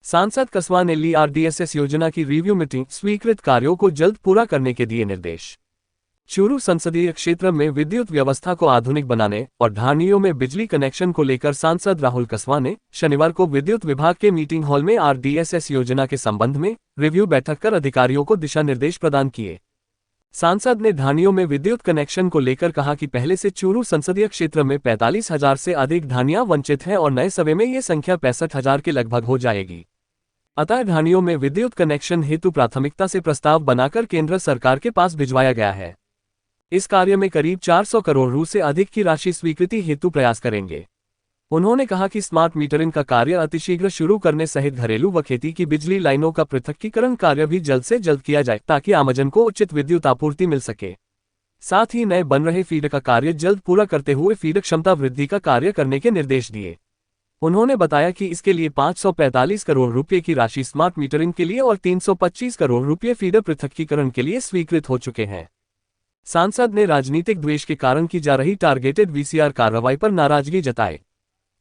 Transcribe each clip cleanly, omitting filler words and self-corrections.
सांसद कसवा ने ली आरडीएसएस योजना की रिव्यू मीटिंग, स्वीकृत कार्यों को जल्द पूरा करने के दिए निर्देश। चूरू संसदीय क्षेत्र में विद्युत व्यवस्था को आधुनिक बनाने और ढाणियों में बिजली कनेक्शन को लेकर सांसद राहुल कसवा ने शनिवार को विद्युत विभाग के मीटिंग हॉल में आरडीएसएस योजना के संबंध में रिव्यू बैठक कर अधिकारियों को दिशा निर्देश प्रदान किए। सांसद ने ढाणियों में विद्युत कनेक्शन को लेकर कहा कि पहले से चूरू संसदीय क्षेत्र में 45,000 से अधिक ढाणियां वंचित हैं और नए सर्वे में ये संख्या 65,000 के लगभग हो जाएगी। अतः ढाणियों में विद्युत कनेक्शन हेतु प्राथमिकता से प्रस्ताव बनाकर केंद्र सरकार के पास भिजवाया गया है। इस कार्य में करीब 400 करोड़ रु से अधिक की राशि स्वीकृति हेतु प्रयास करेंगे। उन्होंने कहा कि स्मार्ट मीटरिंग का कार्य अतिशीघ्र शुरू करने सहित घरेलू व खेती की बिजली लाइनों का पृथक्कीकरण कार्य भी जल्द से जल्द किया जाए ताकि आमजन को उचित विद्युत आपूर्ति मिल सके। साथ ही नए बन रहे फीडर का कार्य जल्द पूरा करते हुए फीडर क्षमता वृद्धि का कार्य करने के निर्देश दिए। उन्होंने बताया कि इसके लिए 545 करोड़ रुपए की राशि स्मार्ट मीटरिंग के लिए और 325 करोड़ रुपए फीडर पृथक्कीकरण के लिए स्वीकृत हो चुके हैं। सांसद ने राजनीतिक द्वेष के कारण की जा रही टारगेटेड वीसीआर कार्रवाई पर नाराजगी जताई।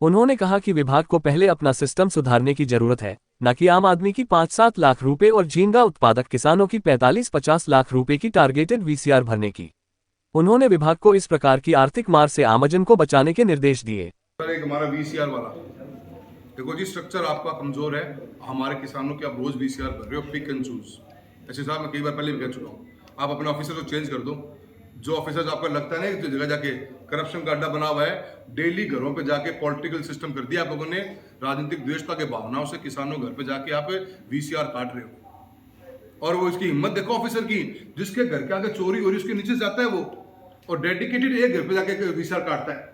उन्होंने कहा कि विभाग को पहले अपना सिस्टम सुधारने की जरूरत है, न कि आम आदमी की 5-7 लाख रुपए और झींगा उत्पादक किसानों की 45-50 लाख रुपए की टारगेटेड वीसीआर भरने की। उन्होंने विभाग को इस प्रकार की आर्थिक मार से आमजन को बचाने के निर्देश दिए। एक हमारा वीसीआर वाला देखो जी, स्ट्रक्चर आपका कमजोर है। हमारे किसानों के आप रोज वीसीआर कर रहे हो, पिक एंड चूज। ऐसे साहब मैं कई बार पहले भी कह चुका हूँ, आप अपने ऑफिसर को चेंज कर दो। जो ऑफिसर्स आपका लगता है ना कि जगह जाके करप्शन का अड्डा बना हुआ है, डेली घरों पे जाके पॉलिटिकल सिस्टम कर दिया आप लोगों ने। राजनीतिक द्वेषता के भावनाओं से किसानों घर पे जाके आप वीसीआर काट रहे हो। और वो इसकी हिम्मत देखो ऑफिसर की, जिसके घर के आगे चोरी हो रही उसके नीचे जाता है वो, और डेडिकेटेड एक घर पे जाके वीसीआर काटता है।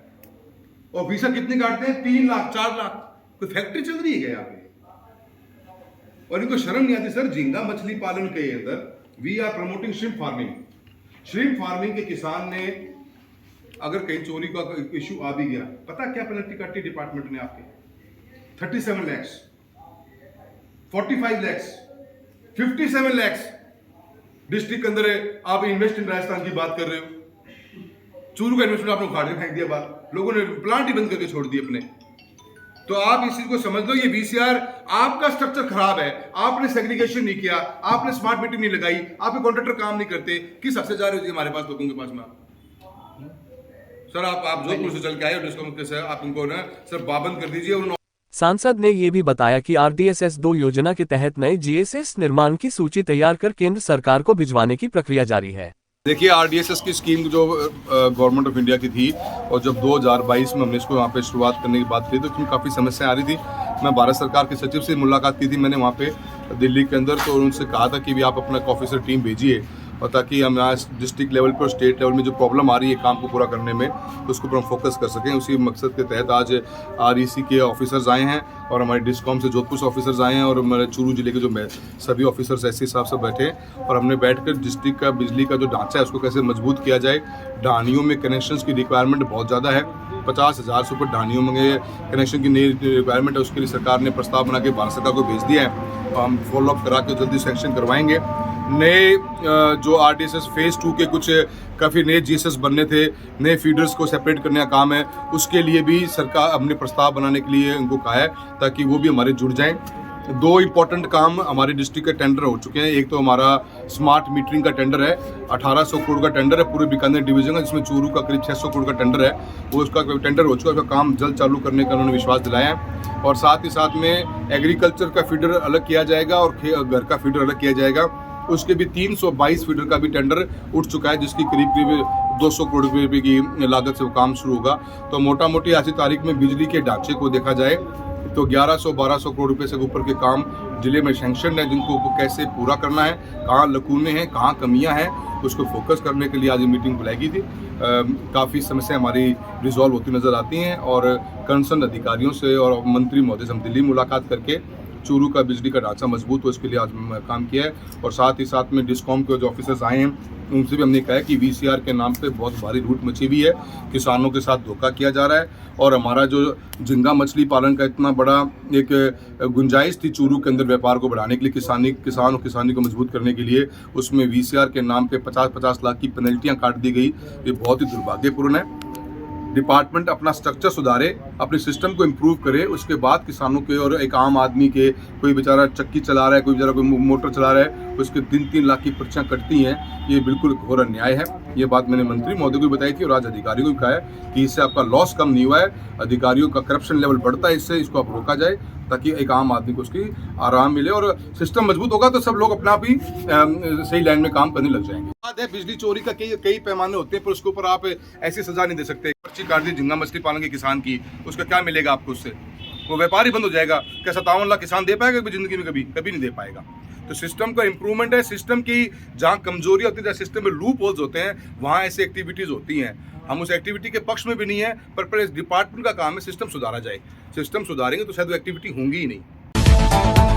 और वीसीआर कितने काटते हैं? 3 लाख 4 लाख। कोई फैक्ट्री चल रही है क्या यहाँ पे? और इनको शर्म नहीं आती? सर, झींगा मछली पालन के अंदर we are promoting shrimp farming. Shrimp farming के किसान ने अगर कहीं चोरी का इश्यू आ भी गया, पता क्या पेनल्टी काटी डिपार्टमेंट ने आपके? 37 लाख, 45 लाख, 57 लाख। डिस्ट्रिक्ट के अंदर आप इन्वेस्ट इन राजस्थान की बात कर रहे हो। चूरू का इन्वेस्टमेंट आपने उखाड़ के फेंक दिया, बात लोगों ने प्लांट ही बंद करके छोड़ दिए अपने। तो आप इस चीज को समझ लो, ये वीसीआर आपका स्ट्रक्चर खराब है। आपने सेग्रीगेशन नहीं किया, आपने स्मार्ट मीटरिंग नहीं लगाई, आपके कॉन्ट्रैक्टर काम नहीं करते। किस हद से जा रहे हो जी हमारे पास लोगों के पास में? सर आप जोधपुर से चल के आए हो डिस्कॉम के सर, आप उनको ना सर पाबंद कर दीजिए। सांसद ने ये भी बताया कि आरडीएसएस 2 योजना के तहत नए जीएसएस निर्माण की सूची तैयार कर केंद्र सरकार को भिजवाने की प्रक्रिया जारी है। देखिए, आरडीएसएस की स्कीम जो गवर्नमेंट ऑफ इंडिया की थी, और जब 2022 में हमने इसको वहाँ पे शुरुआत करने की बात की तो इसमें काफ़ी समस्याएं आ रही थी। मैं भारत सरकार के सचिव से मुलाकात की थी मैंने वहाँ पे दिल्ली के अंदर, तो उनसे कहा था कि भी आप अपना ऑफिसर टीम भेजिए, और ताकि हम यहाँ डिस्ट्रिक्ट लेवल पर, स्टेट लेवल में जो प्रॉब्लम आ रही है काम को पूरा करने में, तो उसके ऊपर हम फोकस कर सकें। उसी मकसद के तहत आज आरईसी के ऑफिसर्स आए हैं और हमारे डिस्कॉम से जोधपुर से ऑफिसर्स आए हैं, और हमारे चूरू जिले के जो सभी ऑफिसर्स ऐसे हिसाब से बैठे हैं, और हमने बैठकर डिस्ट्रिक्ट का बिजली का जो ढांचा है उसको कैसे मजबूत किया जाए। ढाणियों में कनेक्शंस की रिक्वायरमेंट बहुत ज़्यादा है, 50,000 से ऊपर ढाणियों में कनेक्शन की नई रिक्वायरमेंट है। उसके लिए सरकार ने प्रस्ताव बना के भारत सरकार को भेज दिया है, और हम फॉलोअप करा के जल्दी सैंक्शन करवाएंगे। नए जो आरडीएसएस फेज़ 2 के कुछ काफ़ी नए जीएसएस बनने थे, नए फीडर्स को सेपरेट करने का काम है, उसके लिए भी सरकार हमने प्रस्ताव बनाने के लिए उनको कहा है ताकि वो भी हमारे जुड़ जाएं। 2 इंपॉर्टेंट काम हमारे डिस्ट्रिक्ट के टेंडर हो चुके हैं। एक तो हमारा स्मार्ट मीटरिंग का टेंडर है, 1800 करोड़ का टेंडर है पूरे बीकानेर डिवीजन का, जिसमें चूरू का करीब 600 करोड़ का टेंडर है। वो उसका टेंडर हो चुका है, उसका काम जल्द चालू करने का उन्होंने विश्वास दिलाया है। और साथ ही साथ में एग्रीकल्चर का फीडर अलग किया जाएगा और घर का फीडर अलग किया जाएगा। उसके भी 322 फीडर का भी टेंडर उठ चुका है, जिसकी करीब 200 करोड़ रुपये की लागत से वो काम शुरू होगा। तो मोटा मोटी आज की तारीख में बिजली के ढांचे को देखा जाए तो 1100-1200 करोड़ रुपए से ऊपर के काम जिले में सैंक्शन है, जिनको कैसे पूरा करना है, कहाँ लकूने हैं, कहाँ कमियां हैं, उसको फोकस करने के लिए आज मीटिंग बुलाई गई थी। काफ़ी समस्या हमारी रिजॉल्व होती नज़र आती हैं, और कंसर्न अधिकारियों से और मंत्री महोदय से हम दिल्ली मुलाकात करके चूरू का बिजली का ढांचा मजबूत हो इसके लिए आज काम किया है। और साथ ही साथ में डिस्कॉम के जो ऑफिसर्स आए हैं उनसे भी हमने कहा है कि वीसीआर के नाम पे बहुत भारी लूट मची हुई है, किसानों के साथ धोखा किया जा रहा है। और हमारा जो झींगा मछली पालन का इतना बड़ा एक गुंजाइश थी चूरू के अंदर व्यापार को बढ़ाने के लिए, किसान और किसानी को मजबूत करने के लिए, उसमें वीसीआर के नाम पे 50-50 लाख की पेनल्टियाँ काट दी गई। ये बहुत ही दुर्भाग्यपूर्ण है। डिपार्टमेंट अपना स्ट्रक्चर सुधारे, अपने सिस्टम को इम्प्रूव करे, उसके बाद किसानों के और एक आम आदमी के, कोई बेचारा चक्की चला रहा है, कोई बेचारा कोई मोटर चला रहा है, उसके 3-3 लाख की पर्चियाँ कटती हैं, ये बिल्कुल घोर अन्याय है। ये बात मैंने मंत्री महोदय को भी बताई थी और आज अधिकारियों को भी कहा है कि इससे आपका लॉस कम नहीं हुआ है, अधिकारियों का करप्शन लेवल बढ़ता है, इससे इसको आप रोका जाए ताकि एक आम आदमी को उसकी आराम मिले और सिस्टम मजबूत होगा तो सब लोग अपना आप ही सही लाइन में काम करने लग जाएंगे। बात है बिजली चोरी का कई पैमाने होते हैं, पर उसके ऊपर आप ऐसी सजा नहीं दे सकते। पर्ची काट दी झींगा मछली पालन के किसान की, उसका क्या मिलेगा आपको? उससे वो व्यापार ही बंद हो जाएगा। क्या 57 लाख किसान दे पाएगा जिंदगी में? कभी नहीं दे पाएगा। तो सिस्टम का इंप्रूवमेंट है, सिस्टम की जहाँ कमजोरी होती है, जहाँ सिस्टम में लूप होल्स होते हैं, वहाँ ऐसी एक्टिविटीज होती हैं। हम उस एक्टिविटी के पक्ष में भी नहीं है, पर इस डिपार्टमेंट का काम है सिस्टम सुधारा जाए। सिस्टम सुधारेंगे तो शायद वो एक्टिविटी होंगी ही नहीं।